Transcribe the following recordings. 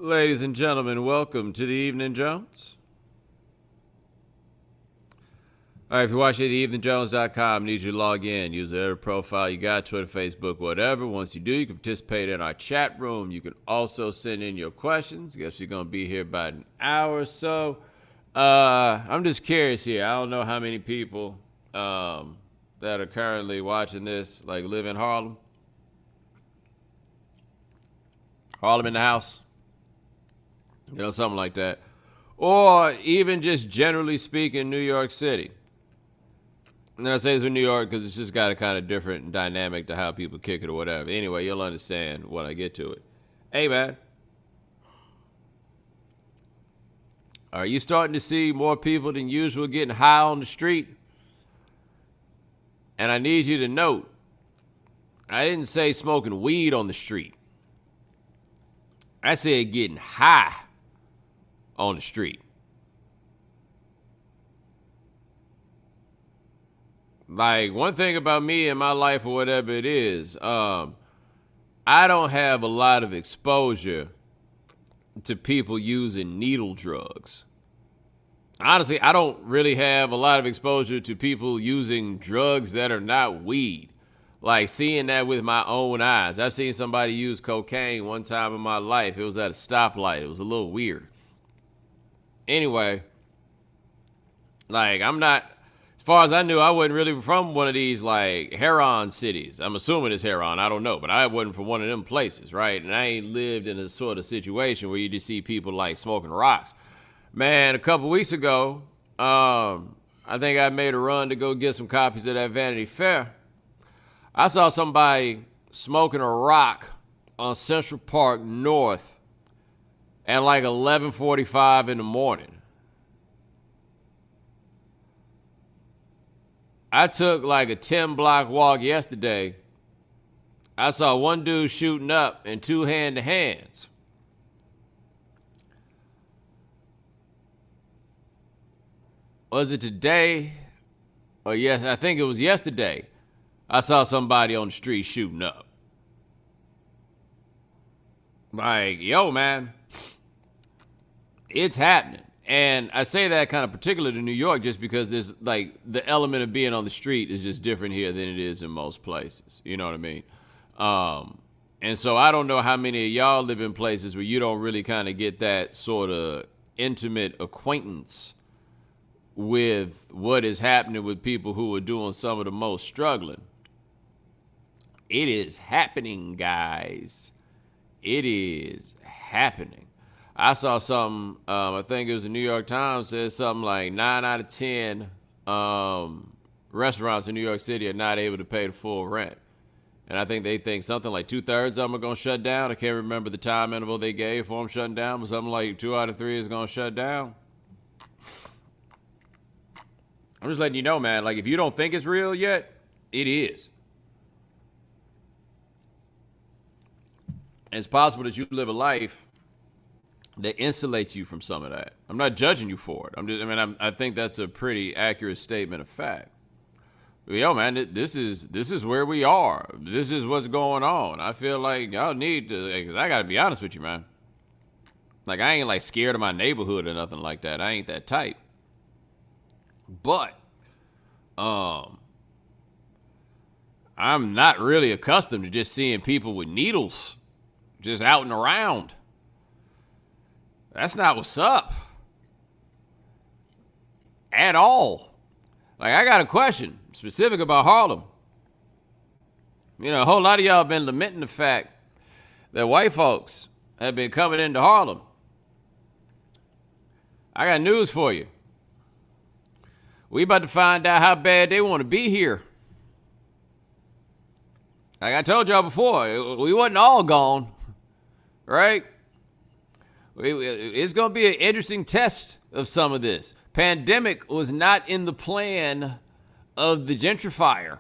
Ladies and gentlemen, welcome to the Evening Jones. All right, if you're watching at theeveningjones.com, need you to log in. Use whatever profile you got, Twitter, Facebook, whatever. Once you do, you can participate in our chat room. You can also send in your questions. Guess you're going to be here about an hour or so. I'm just curious here. I don't know how many people that are currently watching this live in Harlem. Harlem in the house. Something like that. Or even just generally speaking, New York City. And I say this with New York because it's just got a kind of different dynamic to how people kick it or whatever. Anyway, you'll understand when I get to it. Hey, man. Are you starting to see more people than usual getting high on the street? And I need you to note, I didn't say smoking weed on the street. I said getting high on the street. One thing about me and my life or whatever it is, I don't have a lot of exposure to people using needle drugs. Honestly, I don't really have a lot of exposure to people using drugs that are not weed. Seeing that with my own eyes. I've seen somebody use cocaine one time in my life. It was at a stoplight. It was a little weird. Anyway, I'm not, as far as I knew, I wasn't really from one of these heroin cities. I'm assuming it's heroin. I don't know, but I wasn't from one of them places, right? And I ain't lived in a sort of situation where you just see people smoking rocks. Man, a couple weeks ago, I think I made a run to go get some copies of that Vanity Fair. I saw somebody smoking a rock on Central Park North at 11:45 in the morning. I took a 10-block walk yesterday. I saw one dude shooting up in two hand-to-hands. Was it today? Or yes, I think it was yesterday. I saw somebody on the street shooting up. Yo, man, it's happening. And I say that kind of particular to New York just because there's the element of being on the street is just different here than it is in most places. You know what I mean? And so I don't know how many of y'all live in places where you don't really kind of get that sort of intimate acquaintance with what is happening with people who are doing some of the most struggling. It is happening, guys. It is happening. I saw something, I think it was the New York Times, said something 9 out of 10 restaurants in New York City are not able to pay the full rent. And I think they think something 2/3 of them are going to shut down. I can't remember the time interval they gave for them shutting down, but something 2 out of 3 is going to shut down. I'm just letting you know, man, if you don't think it's real yet, it is. It's possible that you live a life that insulates you from some of that. I'm not judging you for it. I think that's a pretty accurate statement of fact. But yo, man, this is where we are. This is what's going on. I feel like y'all need to, because I got to be honest with you, man. I ain't scared of my neighborhood or nothing like that. I ain't that type. But, I'm not really accustomed to just seeing people with needles just out and around. That's not what's up. At all. I got a question specific about Harlem. A whole lot of y'all have been lamenting the fact that white folks have been coming into Harlem. I got news for you. We about to find out how bad they want to be here. Like I told y'all before, we wasn't all gone, right? It's going to be an interesting test of some of this. Pandemic was not in the plan of the gentrifier.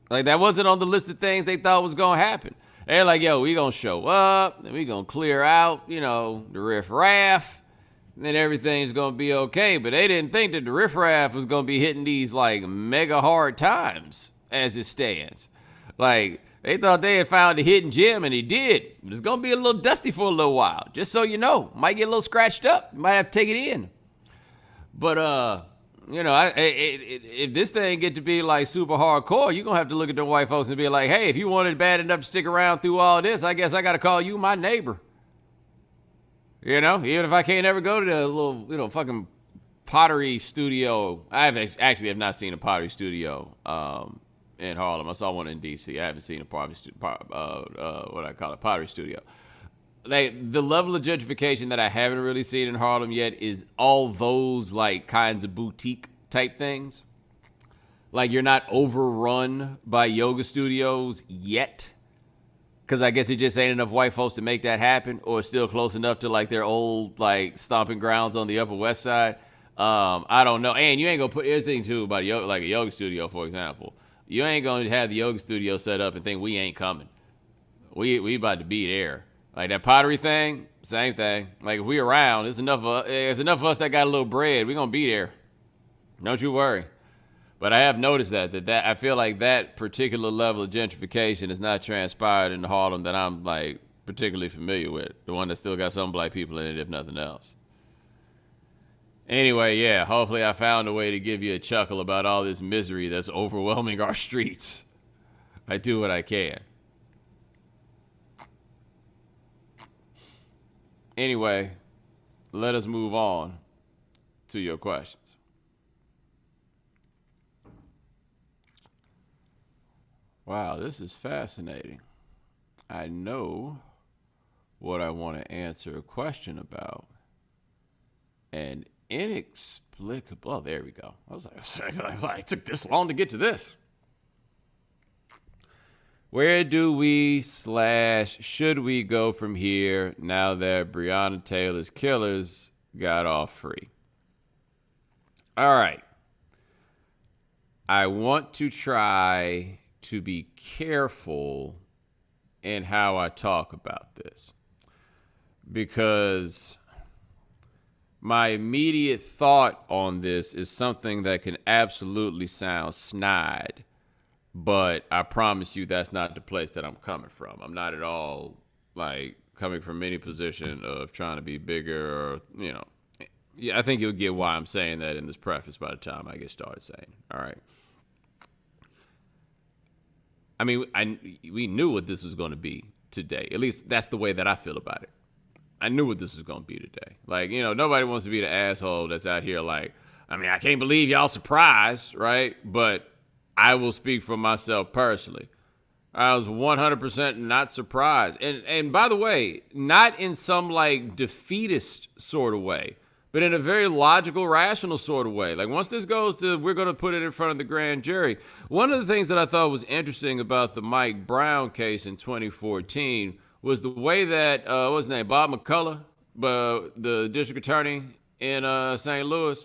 That wasn't on the list of things they thought was going to happen. They're like, yo, we going to show up, and we going to clear out, the riffraff, and then everything's going to be okay. But they didn't think that the riffraff was going to be hitting these, mega hard times as it stands. They thought they had found a hidden gem, and he did. But it's gonna be a little dusty for a little while, just so you know. Might get a little scratched up. You might have to take it in. But if this thing get to be like super hardcore, you're gonna have to look at the white folks and be like, hey, if you wanted bad enough to stick around through all this, I guess I gotta call you my neighbor. Even if I can't ever go to the little, fucking pottery studio. I have not seen a pottery studio in Harlem. I saw one in DC. I haven't seen a pottery studio. The level of gentrification that I haven't really seen in Harlem yet is all those like kinds of boutique type things. Like you're not overrun by yoga studios yet. Because I guess it just ain't enough white folks to make that happen, or it's still close enough to like their old like stomping grounds on the Upper West Side. I don't know. And you ain't gonna put everything too about like a yoga studio, for example. You ain't gonna have the yoga studio set up and think we ain't coming. We about to be there. Like that pottery thing, same thing. Like if we around, there's enough of us that got a little bread. We gonna be there. Don't you worry. But I have noticed that I feel like that particular level of gentrification has not transpired in Harlem that I'm like particularly familiar with. The one that still got some black people in it, if nothing else. Anyway, yeah, hopefully I found a way to give you a chuckle about all this misery that's overwhelming our streets. I do what I can. Anyway, let us move on to your questions. Wow, this is fascinating. I know what I want to answer a question about. And inexplicable. Oh, there we go. I was like, it took this long to get to this. Where do we / should we go from here now that Breonna Taylor's killers got off free? All right. I want to try to be careful in how I talk about this, because my immediate thought on this is something that can absolutely sound snide, but I promise you that's not the place that I'm coming from. I'm not at all like coming from any position of trying to be bigger or, yeah, I think you'll get why I'm saying that in this preface by the time I get started saying, all right. I mean, we knew what this was going to be today. At least that's the way that I feel about it. I knew what this was going to be today. Like, nobody wants to be the asshole that's out here like, I can't believe y'all surprised, right? But I will speak for myself personally. I was 100% not surprised. And by the way, not in some like defeatist sort of way, but in a very logical, rational sort of way. Like once this goes to, we're going to put it in front of the grand jury. One of the things that I thought was interesting about the Mike Brown case in 2014 was the way that, what's his name, Bob McCullough, the district attorney in St. Louis.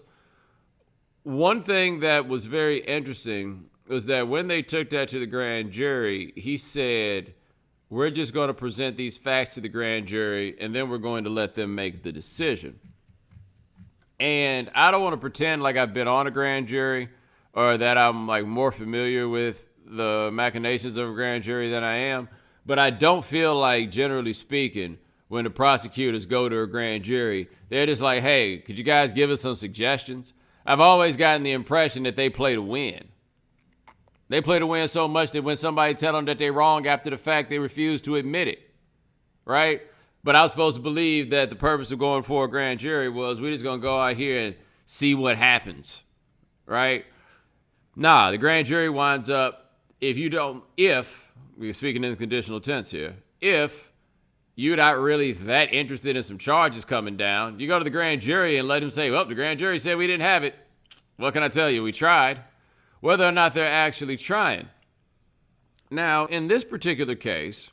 One thing that was very interesting was that when they took that to the grand jury, he said, we're just going to present these facts to the grand jury, and then we're going to let them make the decision. And I don't want to pretend like I've been on a grand jury or that I'm like more familiar with the machinations of a grand jury than I am. But I don't feel like, generally speaking, when the prosecutors go to a grand jury, they're just like, hey, could you guys give us some suggestions? I've always gotten the impression that they play to win. They play to win so much that when somebody tell them that they're wrong after the fact, they refuse to admit it, right? But I was supposed to believe that the purpose of going for a grand jury was we're just going to go out here and see what happens, right? Nah, the grand jury winds up, if we're speaking in the conditional tense here, if you're not really that interested in some charges coming down, you go to the grand jury and let them say, well, the grand jury said we didn't have it. What can I tell you? We tried. Whether or not they're actually trying. Now, in this particular case,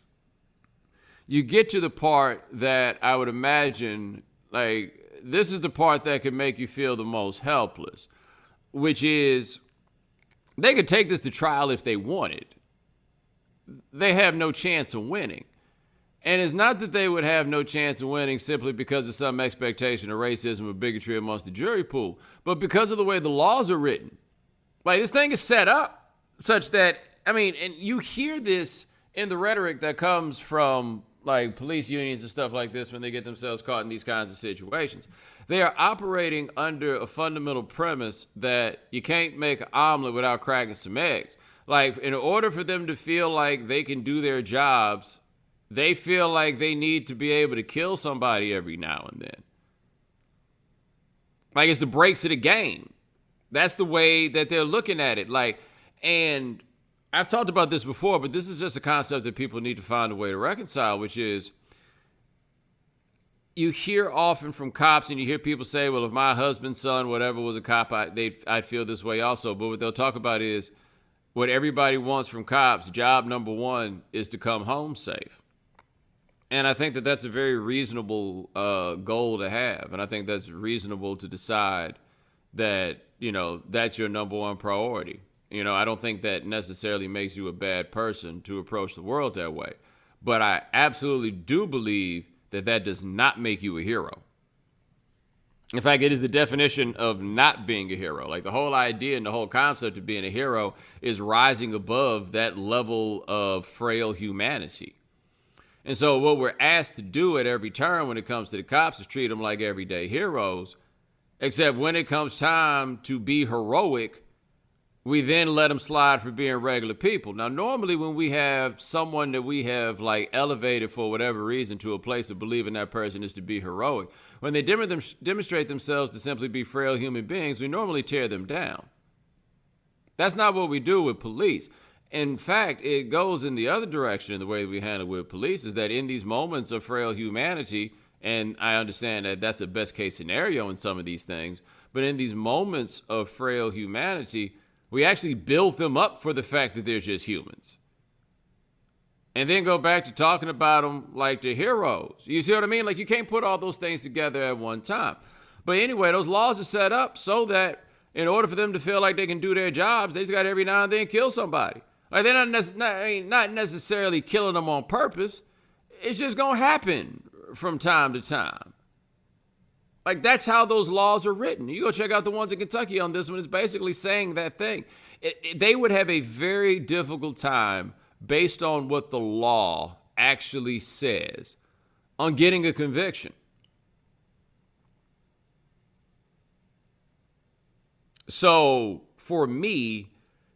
you get to the part that I would imagine, like, this is the part that could make you feel the most helpless, which is they could take this to trial if they wanted. They have no chance of winning. And it's not that they would have no chance of winning simply because of some expectation of racism or bigotry amongst the jury pool, but because of the way the laws are written. Like, this thing is set up such that, and you hear this in the rhetoric that comes from like police unions and stuff like this when they get themselves caught in these kinds of situations. They are operating under a fundamental premise that you can't make an omelet without cracking some eggs. Like, in order for them to feel like they can do their jobs, they feel like they need to be able to kill somebody every now and then. Like, it's the breaks of the game. That's the way that they're looking at it. Like, and I've talked about this before, but this is just a concept that people need to find a way to reconcile, which is you hear often from cops and you hear people say, well, if my husband's son, whatever, was a cop, I'd feel this way also. But what they'll talk about is what everybody wants from cops. Job number one is to come home safe. And I think that that's a very reasonable goal to have. And I think that's reasonable to decide that, you know, that's your number one priority. You know, I don't think that necessarily makes you a bad person to approach the world that way. But I absolutely do believe that that does not make you a hero. In fact, it is the definition of not being a hero. Like, the whole idea and the whole concept of being a hero is rising above that level of frail humanity. And so what we're asked to do at every turn when it comes to the cops is treat them like everyday heroes, except when it comes time to be heroic, we then let them slide for being regular people. Now, normally when we have someone that we have like elevated for whatever reason to a place of believing that person is to be heroic, when they demonstrate themselves to simply be frail human beings, we normally tear them down. That's not what we do with police. In fact, it goes in the other direction in the way we handle with police, is that in these moments of frail humanity, and I understand that that's a best case scenario in some of these things, but in these moments of frail humanity, we actually build them up for the fact that they're just humans. And then go back to talking about them like they're heroes. You see what I mean? Like, you can't put all those things together at one time. But anyway, those laws are set up so that in order for them to feel like they can do their jobs, they just got to every now and then kill somebody. Like, they're not necessarily killing them on purpose. It's just going to happen from time to time. Like, that's how those laws are written. You go check out the ones in Kentucky on this one. It's basically saying that thing. They would have a very difficult time based on what the law actually says on getting a conviction. So for me,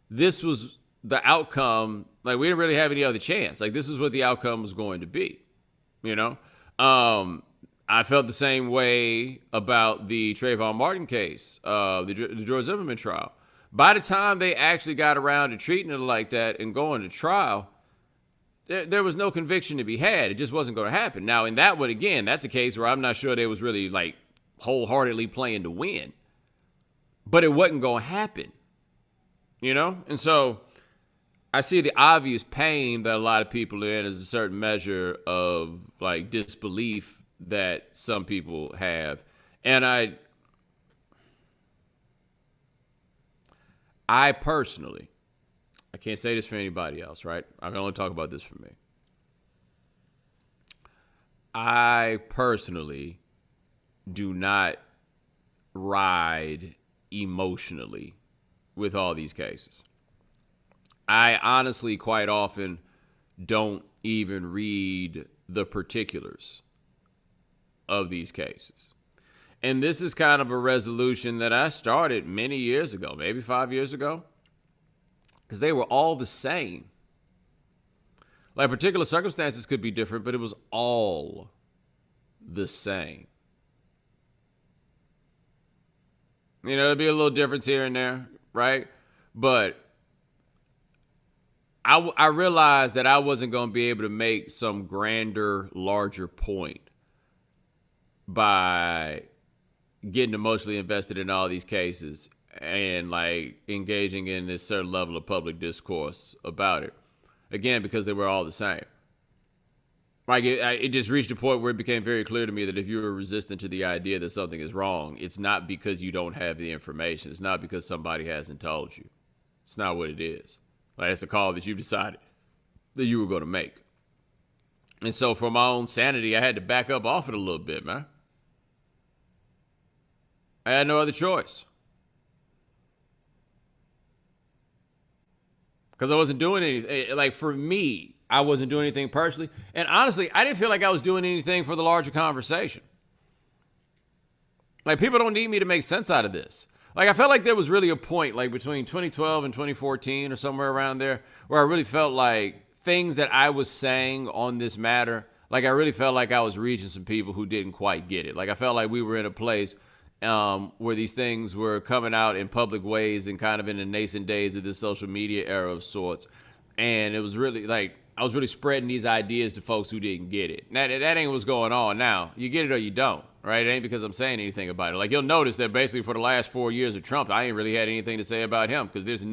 this was the outcome. Like, we didn't really have any other chance. Like, this is what the outcome was going to be, you know? I felt the same way about the Trayvon Martin case, the George Zimmerman trial. By the time they actually got around to treating it like that and going to trial, there was no conviction to be had. It just wasn't going to happen. Now, in that one, again, that's a case where I'm not sure they was really, like, wholeheartedly playing to win. But it wasn't going to happen, you know? And so I see the obvious pain that a lot of people are in as a certain measure of, like, disbelief that some people have. And I personally, I can't say this for anybody else, right? I can only talk about this for me. I personally do not ride emotionally with all these cases. I honestly quite often don't even read the particulars of these cases. And this is kind of a resolution that I started many years ago, maybe 5 years ago, because they were all the same. Like, particular circumstances could be different, but it was all the same. You know, there'd be a little difference here and there, right? But I realized that I wasn't going to be able to make some grander, larger point by getting emotionally invested in all these cases and, like, engaging in this certain level of public discourse about it. Again, because they were all the same. Like, it just reached a point where it became very clear to me that if you were resistant to the idea that something is wrong, it's not because you don't have the information. It's not because somebody hasn't told you. It's not what it is. Like, it's a call that you decided that you were going to make. And so for my own sanity, I had to back up off it a little bit, man. I had no other choice. Because I wasn't doing anything. Like, for me, I wasn't doing anything personally. And honestly, I didn't feel like I was doing anything for the larger conversation. Like, people don't need me to make sense out of this. Like, I felt like there was really a point, like, between 2012 and 2014 or somewhere around there, where I really felt like things that I was saying on this matter, like, I really felt like I was reaching some people who didn't quite get it. Like, I felt like we were in a place where these things were coming out in public ways and kind of in the nascent days of this social media era of sorts. And it was really, like, I was really spreading these ideas to folks who didn't get it. Now, that ain't what's going on now. You get it or you don't, right? It ain't because I'm saying anything about it. Like, you'll notice that basically for the last 4 years of Trump, I ain't really had anything to say about him because there's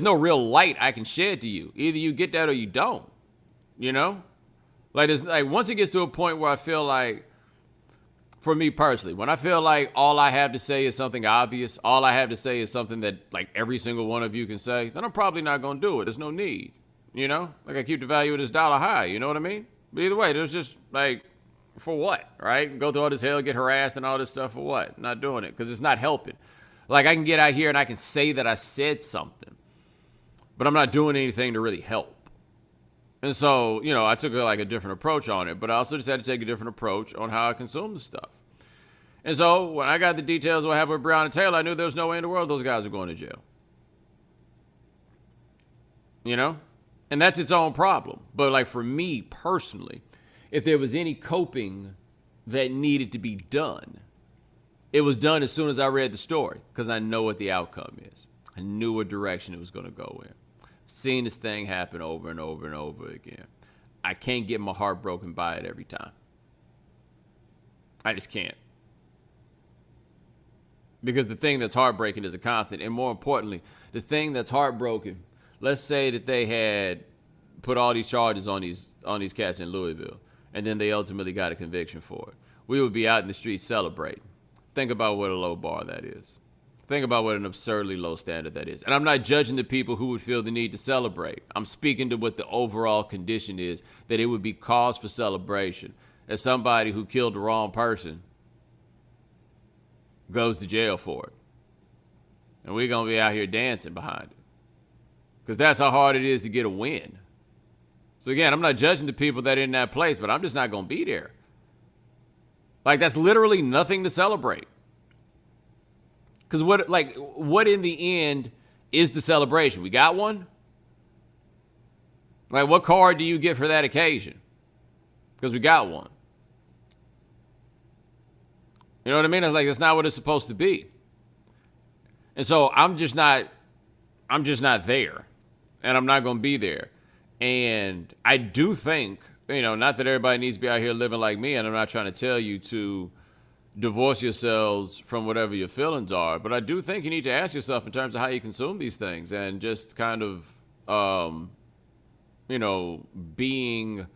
no real light I can shed to you. Either you get that or you don't, you know? Like, once it gets to a point where I feel like, for me personally, when I feel like all I have to say is something obvious, all I have to say is something that, like, every single one of you can say, then I'm probably not going to do it. There's no need. You know, like, I keep the value of this dollar high. You know what I mean? But either way, there's just, like, for what, right? Go through all this hell, get harassed and all this stuff for what? Not doing it because it's not helping. Like, I can get out here and I can say that I said something, but I'm not doing anything to really help. And so, you know, I took like a different approach on it, but I also just had to take a different approach on how I consume the stuff. And so when I got the details of what happened with Breonna Taylor, I knew there was no way in the world those guys were going to jail. You know? And that's its own problem. But, like, for me personally, if there was any coping that needed to be done, it was done as soon as I read the story because I know what the outcome is. I knew what direction it was going to go in. Seeing this thing happen over and over and over again. I can't get my heart broken by it every time. I just can't. Because the thing that's heartbreaking is a constant. And more importantly, the thing that's heartbroken, let's say that they had put all these charges on these cats in Louisville, and then they ultimately got a conviction for it. We would be out in the streets celebrating. Think about what a low bar that is. Think about what an absurdly low standard that is. And I'm not judging the people who would feel the need to celebrate. I'm speaking to what the overall condition is, that it would be cause for celebration. As somebody who killed the wrong person goes to jail for it. And we're going to be out here dancing behind it. Because that's how hard it is to get a win. So again, I'm not judging the people that are in that place, but I'm just not going to be there. Like, that's literally nothing to celebrate. Because what in the end is the celebration? We got one? Like, what card do you get for that occasion? Because we got one. You know what I mean? It's like, that's not what it's supposed to be. And so I'm just not there. And I'm not going to be there. And I do think, you know, not that everybody needs to be out here living like me, and I'm not trying to tell you to divorce yourselves from whatever your feelings are, but I do think you need to ask yourself in terms of how you consume these things and just kind of, you know, being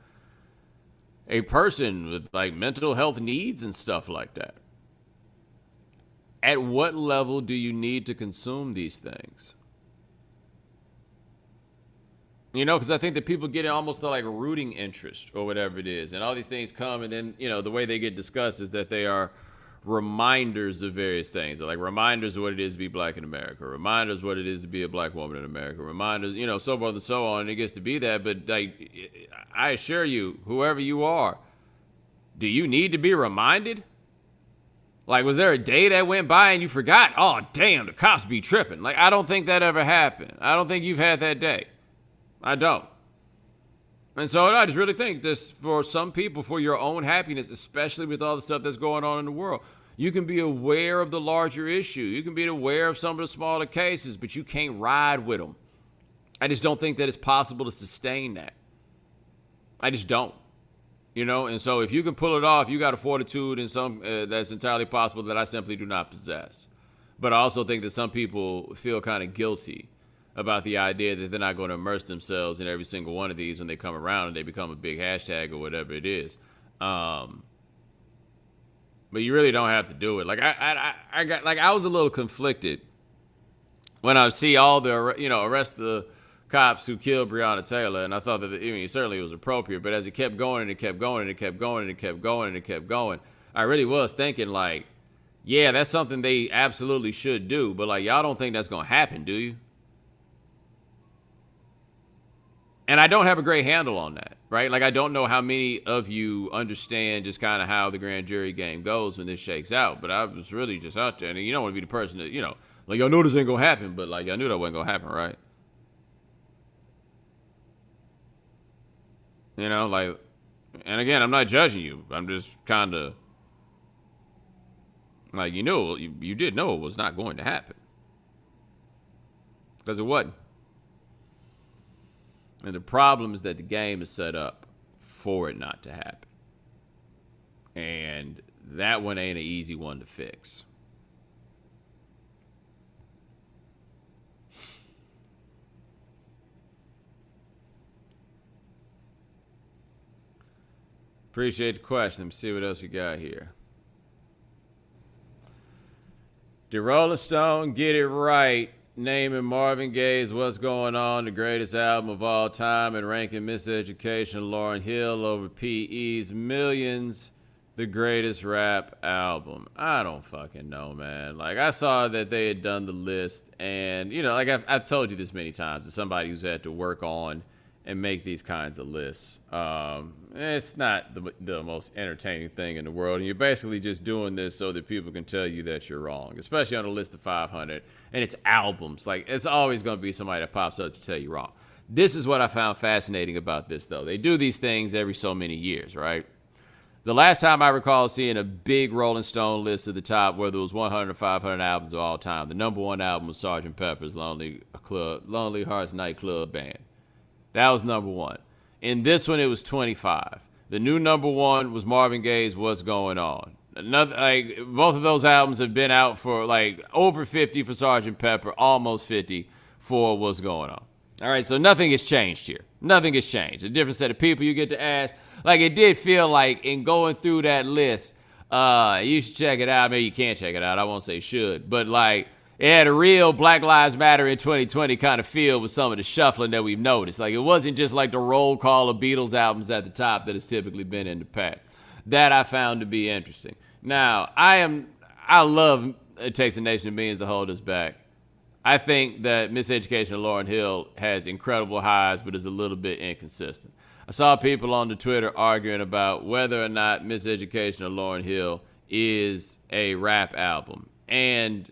a person with, like, mental health needs and stuff like that. At what level do you need to consume these things? You know, because I think that people get almost like a rooting interest or whatever it is. And all these things come, and then, you know, the way they get discussed is that they are reminders of various things. Or like reminders of what it is to be black in America. Reminders of what it is to be a black woman in America. Reminders, you know, so forth and so on. And it gets to be that. But, like, I assure you, whoever you are, do you need to be reminded? Like, was there a day that went by and you forgot? Oh, damn, the cops be tripping. Like, I don't think that ever happened. I don't think you've had that day. I don't. And so I just really think this, for some people, for your own happiness, especially with all the stuff that's going on in the world, you can be aware of the larger issue. You can be aware of some of the smaller cases, but you can't ride with them. I just don't think that it's possible to sustain that. I just don't. You know, and so if you can pull it off, you got a fortitude and some that's entirely possible that I simply do not possess. But I also think that some people feel kind of guilty about the idea that they're not going to immerse themselves in every single one of these when they come around and they become a big hashtag or whatever it is. But you really don't have to do it. Like I was a little conflicted when I see all the, you know, arrest the cops who killed Breonna Taylor, and I thought that, I mean, certainly it was appropriate, but as it kept going and it kept going and it kept going and it kept going and it kept going, I really was thinking, like, yeah, that's something they absolutely should do, but, like, y'all don't think that's going to happen, do you? And I don't have a great handle on that, right? Like, I don't know how many of you understand just kind of how the grand jury game goes when this shakes out. But I was really just out there. And you don't want to be the person that, like, I know this ain't going to happen, but, like, I knew that wasn't going to happen, right? Like, and again, I'm not judging you. I'm just kind of, like, you did know it was not going to happen. Because it wasn't. And the problem is that the game is set up for it not to happen. And that one ain't an easy one to fix. Appreciate the question. Let me see what else we got here. Did Rolling Stone get it right naming Marvin Gaye's What's Going On the greatest album of all time and ranking Miseducation of Lauryn Hill over P.E.'s Millions the greatest rap album? I don't fucking know, man. Like, I saw that they had done the list, and, like I've told you this many times, as somebody who's had to work on and make these kinds of lists. It's not the most entertaining thing in the world. And you're basically just doing this so that people can tell you that you're wrong, especially on a list of 500. And it's albums. Like, it's always going to be somebody that pops up to tell you wrong. This is what I found fascinating about this, though. They do these things every so many years, right? The last time I recall seeing a big Rolling Stone list at the top, whether it was 100 or 500 albums of all time, the number one album was Sgt. Pepper's Lonely Hearts Night Club Band. That was number one. In this one, it was 25. The new number one was Marvin Gaye's What's Going On. Both of those albums have been out for over 50 for Sgt. Pepper, almost 50 for What's Going On. All right, so nothing has changed here. Nothing has changed. A different set of people you get to ask. Like, it did feel like in going through that list, you should check it out. Maybe you can't check it out. I won't say should. But, it had a real Black Lives Matter in 2020 kind of feel with some of the shuffling that we've noticed. Like, it wasn't just like the roll call of Beatles albums at the top that has typically been in the past. That I found to be interesting. Now, I love It Takes a Nation of Millions to Hold Us Back. I think that Miseducation of Lauryn Hill has incredible highs, but is a little bit inconsistent. I saw people on the Twitter arguing about whether or not Miseducation of Lauryn Hill is a rap album. And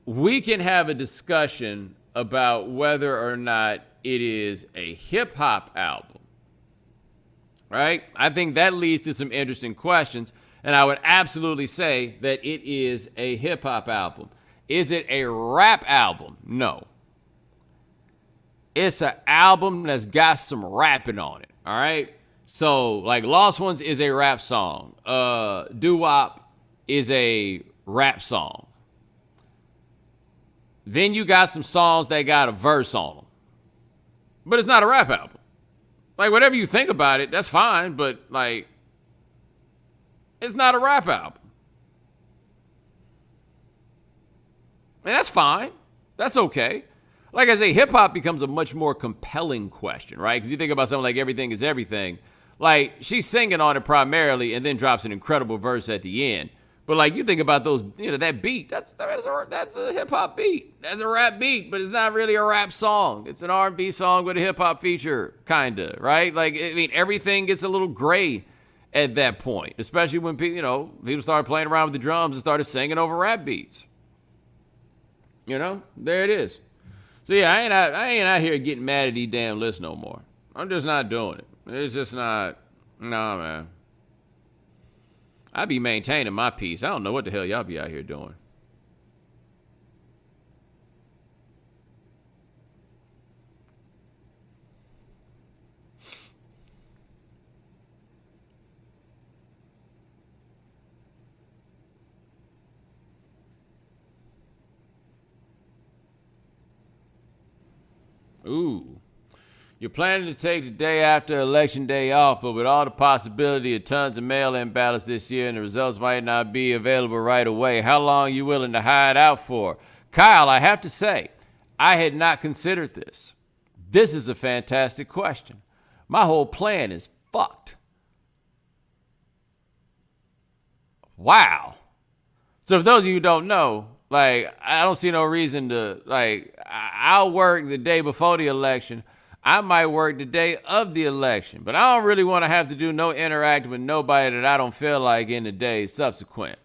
we can have a discussion about whether or not it is a hip-hop album, right? I think that leads to some interesting questions, and I would absolutely say that it is a hip-hop album. Is it a rap album? No. It's an album that's got some rapping on it, all right? So, Lost Ones is a rap song. Doo-Wop is a rap song. Then you got some songs that got a verse on them. But it's not a rap album. Whatever you think about it, that's fine, but, it's not a rap album. And that's fine. That's okay. Like I say, hip-hop becomes a much more compelling question, right? Because you think about something like Everything Is Everything. She's singing on it primarily and then drops an incredible verse at the end. But you think about those, that beat, that's a hip hop beat. That's a rap beat, but it's not really a rap song. It's an R&B song with a hip hop feature, kinda, right? Everything gets a little gray at that point, especially when people started playing around with the drums and started singing over rap beats. There it is. So yeah, I ain't out here getting mad at these damn lists no more. I'm just not doing it. It's just not, nah, man. I be maintaining my peace. I don't know what the hell y'all be out here doing. Ooh. You're planning to take the day after Election Day off, but with all the possibility of tons of mail-in ballots this year and the results might not be available right away, how long are you willing to hide out for? Kyle, I have to say, I had not considered this. This is a fantastic question. My whole plan is fucked. Wow. So for those of you who don't know, I don't see no reason to, I'll work the day before the election. I might work the day of the election, but I don't really want to have to do no interacting with nobody that I don't feel like in the days subsequent.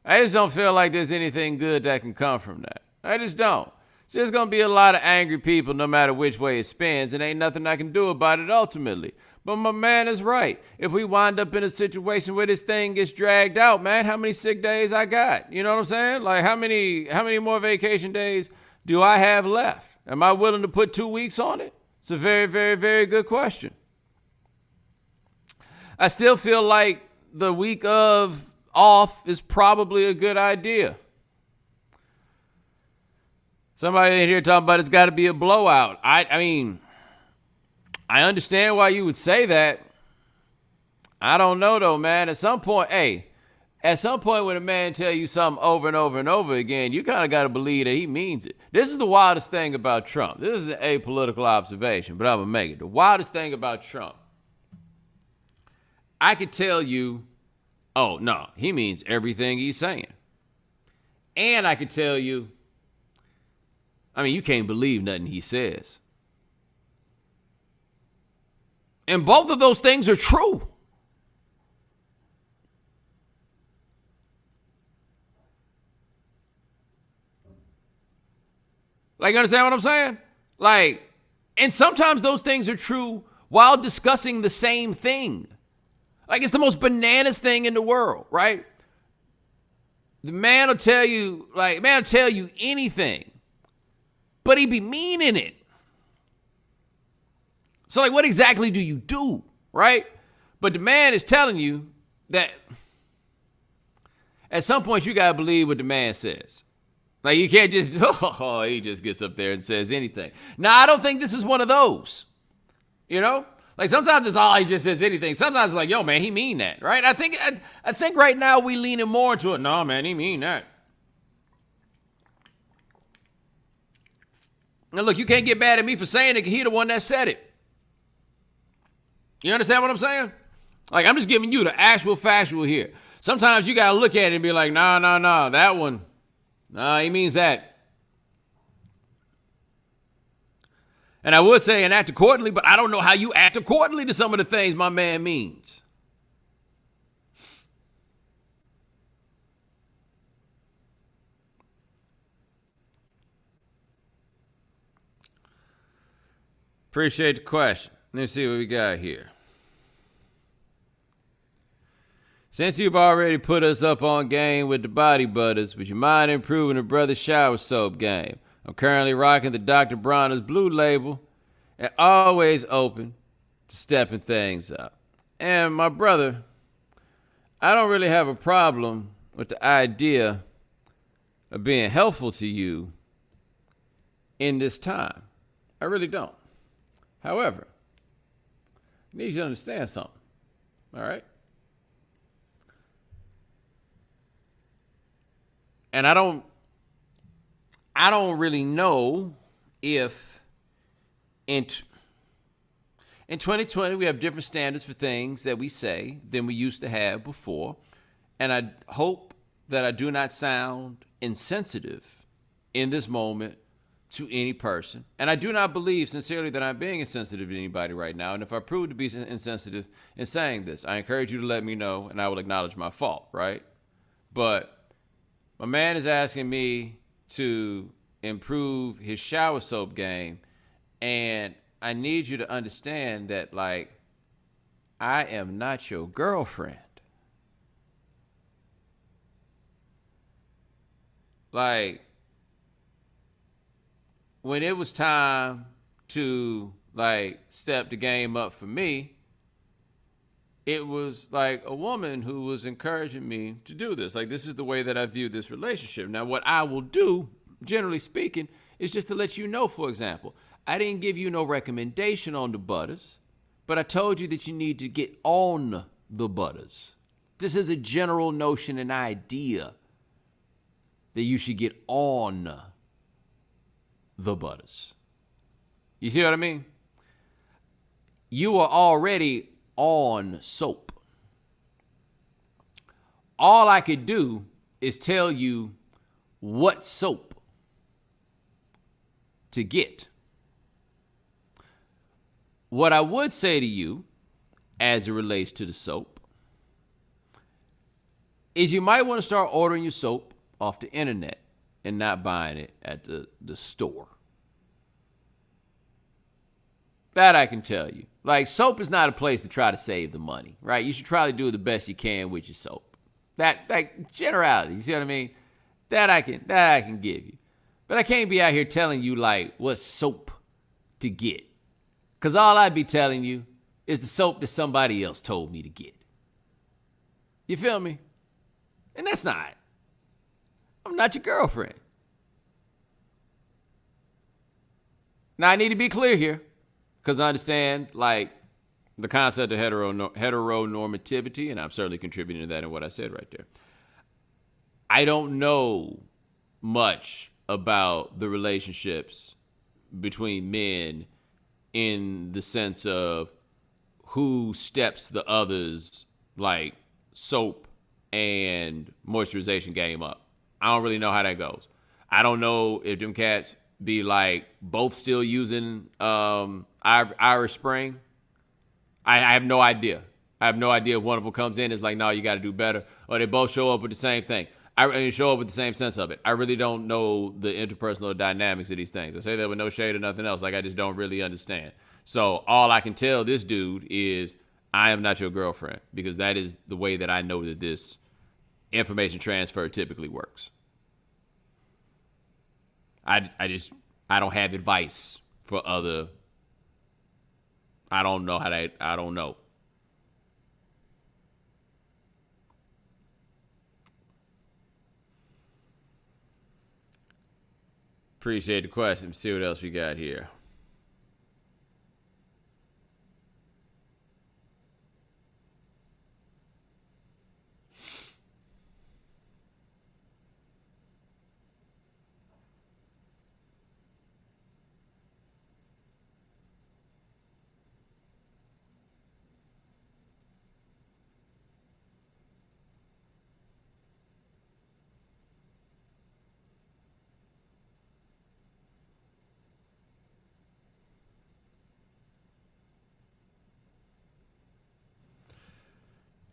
I just don't feel like there's anything good that can come from that. I just don't. It's just going to be a lot of angry people no matter which way it spins, and ain't nothing I can do about it ultimately. But my man is right. If we wind up in a situation where this thing gets dragged out, man, how many sick days I got? You know what I'm saying? Like how many more vacation days do I have left? Am I willing to put 2 weeks on it? It's a very, very, very good question. I still feel like the week of off is probably a good idea. Somebody in here talking about it's got to be a blowout. I mean, I understand why you would say that. I don't know though, man. At some point when a man tell you something over and over and over again, you kind of got to believe that he means it. This is the wildest thing about Trump. This is an apolitical observation, but I'm going to make it. The wildest thing about Trump, I could tell you, oh, no, he means everything he's saying. And I could tell you, I mean, you can't believe nothing he says. And both of those things are true. Like, you understand what I'm saying? Like, and sometimes those things are true while discussing the same thing. Like, it's the most bananas thing in the world, right? The man will tell you, anything, but he be meaning it. So, like, what exactly do you do, right? But the man is telling you that at some point you got to believe what the man says. Like, you can't just, he just gets up there and says anything. Now, I don't think this is one of those, you know? Like, sometimes it's all he just says anything. Sometimes it's like, yo, man, he mean that, right? I think right now we leaning more into it. No, man, he mean that. Now, look, you can't get mad at me for saying it. He the one that said it. You understand what I'm saying? Like, I'm just giving you the actual factual here. Sometimes you got to look at it and be like, no, that one. No, he means that. And I would say and act accordingly, but I don't know how you act accordingly to some of the things my man means. Appreciate the question. Let's see what we got here. Since you've already put us up on game with the body butters, would you mind improving the brother shower soap game? I'm currently rocking the Dr. Bronner's Blue Label and always open to stepping things up. And my brother, I don't really have a problem with the idea of being helpful to you in this time. I really don't. However, I need you to understand something, all right? And I don't really know if in 2020 we have different standards for things that we say than we used to have before. And I hope that I do not sound insensitive in this moment to any person. And I do not believe sincerely that I'm being insensitive to anybody right now. And if I prove to be insensitive in saying this, I encourage you to let me know and I will acknowledge my fault, right? But my man is asking me to improve his shower soap game, and I need you to understand that, like, I am not your girlfriend. Like, when it was time to, like, step the game up for me, it was like a woman who was encouraging me to do this. Like, this is the way that I view this relationship. Now, what I will do, generally speaking, is just to let you know, for example, I didn't give you no recommendation on the butters, but I told you that you need to get on the butters. This is a general notion and idea that you should get on the butters. You see what I mean? You are already on soap. All I could do is tell you what soap to get. What I would say to you as it relates to the soap is you might want to start ordering your soap off the internet and not buying it at the store. That I can tell you. Like, soap is not a place to try to save the money, right? You should try to do the best you can with your soap. That generality, you see what I mean? That I can give you. But I can't be out here telling you, like, what soap to get. Because all I'd be telling you is the soap that somebody else told me to get. You feel me? And that's not. I'm not your girlfriend. Now, I need to be clear here. Because I understand, like, the concept of heteronormativity, and I'm certainly contributing to that in what I said right there. I don't know much about the relationships between men in the sense of who steps the other's, like, soap and moisturization game up. I don't really know how that goes. I don't know if them cats be, like, both still using Irish Spring. I have no idea. I have no idea if one of them comes in and is like, no, you got to do better. Or they both show up with the same thing. I show up with the same sense of it. I really don't know the interpersonal dynamics of these things. I say that with no shade or nothing else. Like, I just don't really understand. So all I can tell this dude is I am not your girlfriend, because that is the way that I know that this information transfer typically works. I don't have advice for other. I don't know. Appreciate the question. Let's see what else we got here.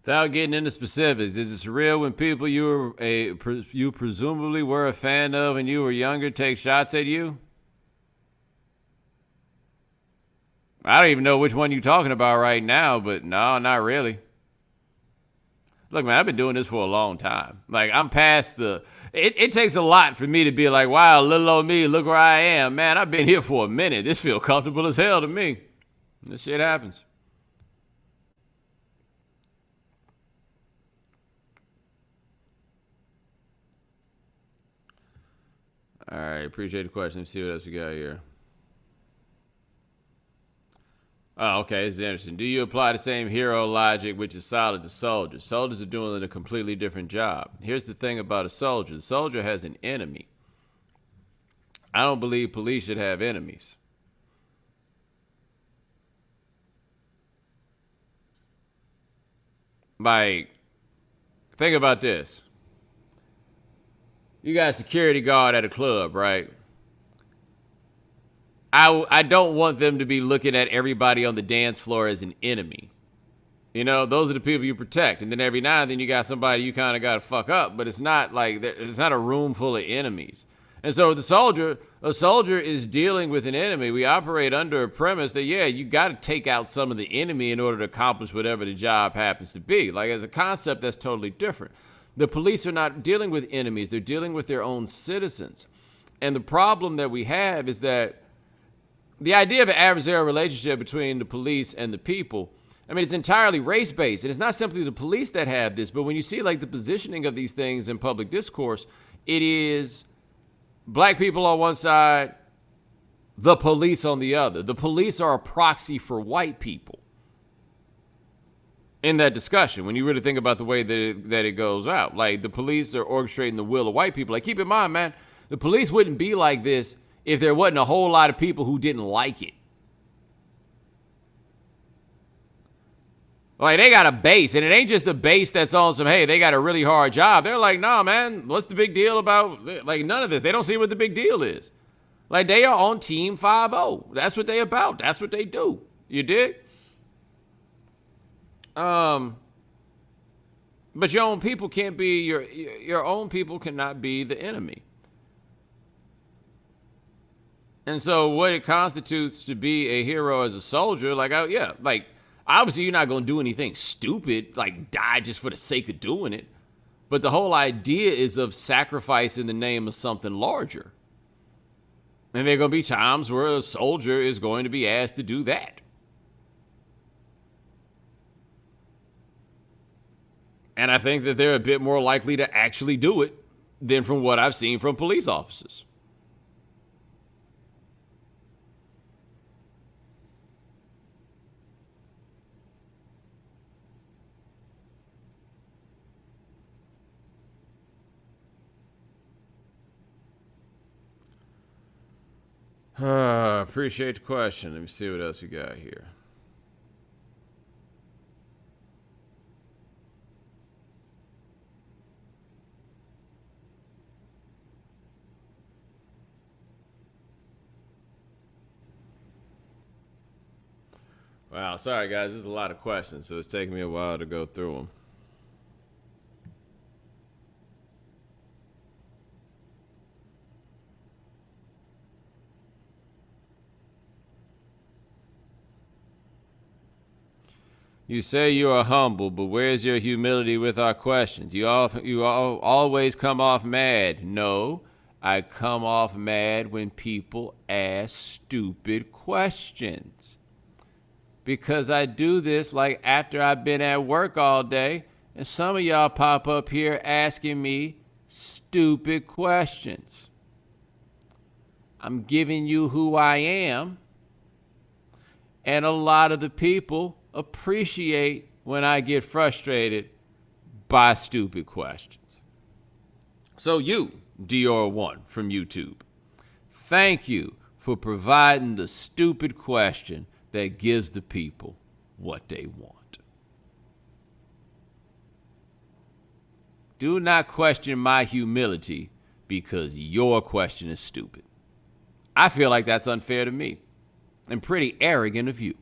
Without getting into specifics, is it surreal when people you presumably were a fan of and you were younger take shots at you? I don't even know which one you're talking about right now, but no, not really. Look, man, I've been doing this for a long time. Like, I'm past the. It takes a lot for me to be like, wow, little old me, look where I am. Man, I've been here for a minute. This feels comfortable as hell to me. This shit happens. All right, appreciate the question. Let's see what else we got here. Oh, okay, this is interesting. Do you apply the same hero logic, which is solid, to soldiers? Soldiers are doing a completely different job. Here's the thing about a soldier. The soldier has an enemy. I don't believe police should have enemies. Like, think about this. You got a security guard at a club, right? I don't want them to be looking at everybody on the dance floor as an enemy. You know, those are the people you protect. And then every now and then you got somebody you kind of got to fuck up, but it's not like, it's not a room full of enemies. And so a soldier is dealing with an enemy. We operate under a premise that, yeah, you got to take out some of the enemy in order to accomplish whatever the job happens to be. Like, as a concept, that's totally different. The police are not dealing with enemies. They're dealing with their own citizens. And the problem that we have is that the idea of an adversarial relationship between the police and the people, I mean, it's entirely race-based. And it's not simply the police that have this, but when you see, like, the positioning of these things in public discourse, it is black people on one side, the police on the other. The police are a proxy for white people in that discussion, when you really think about the way that it goes out. Like, the police are orchestrating the will of white people. Like, keep in mind, man, the police wouldn't be like this if there wasn't a whole lot of people who didn't like it. Like, they got a base, and it ain't just a base that's on some, hey, they got a really hard job. They're like, nah, man, what's the big deal about, like, none of this. They don't see what the big deal is. Like, they are on Team 5-0. That's what they about. That's what they do. You dig? But your own people can't be your own people cannot be the enemy. And so what it constitutes to be a hero as a soldier, like, obviously you're not going to do anything stupid, like die just for the sake of doing it. But the whole idea is of sacrifice in the name of something larger. And there are going to be times where a soldier is going to be asked to do that. And I think that they're a bit more likely to actually do it than from what I've seen from police officers. Appreciate the question. Let me see what else we got here. Wow, sorry guys, there's a lot of questions, so it's taking me a while to go through them. You say you are humble, but where's your humility with our questions? You always come off mad. No, I come off mad when people ask stupid questions. Because I do this like after I've been at work all day, and some of y'all pop up here asking me stupid questions. I'm giving you who I am, and a lot of the people appreciate when I get frustrated by stupid questions. So you, Dior1 from YouTube, thank you for providing the stupid question that gives the people what they want. Do not question my humility because your question is stupid. I feel like that's unfair to me and pretty arrogant of you.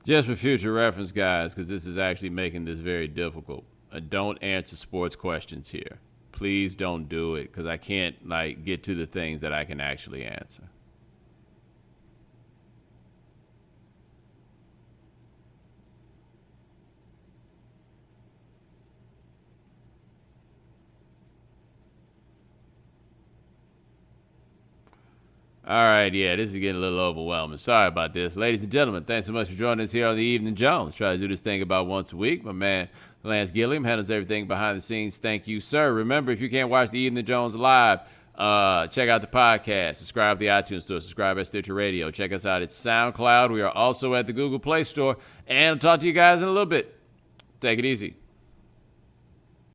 Just for future reference, guys, because this is actually making this very difficult. Don't answer sports questions here. Please don't do it, because I can't get to the things that I can actually answer. All right, yeah, this is getting a little overwhelming. Sorry about this. Ladies and gentlemen, thanks so much for joining us here on the Evening Jones. Try to do this thing about once a week. My man, Lance Gilliam, handles everything behind the scenes. Thank you, sir. Remember, if you can't watch the Evening Jones live, check out the podcast. Subscribe to the iTunes Store. Subscribe at Stitcher Radio. Check us out at SoundCloud. We are also at the Google Play Store. And I'll talk to you guys in a little bit. Take it easy.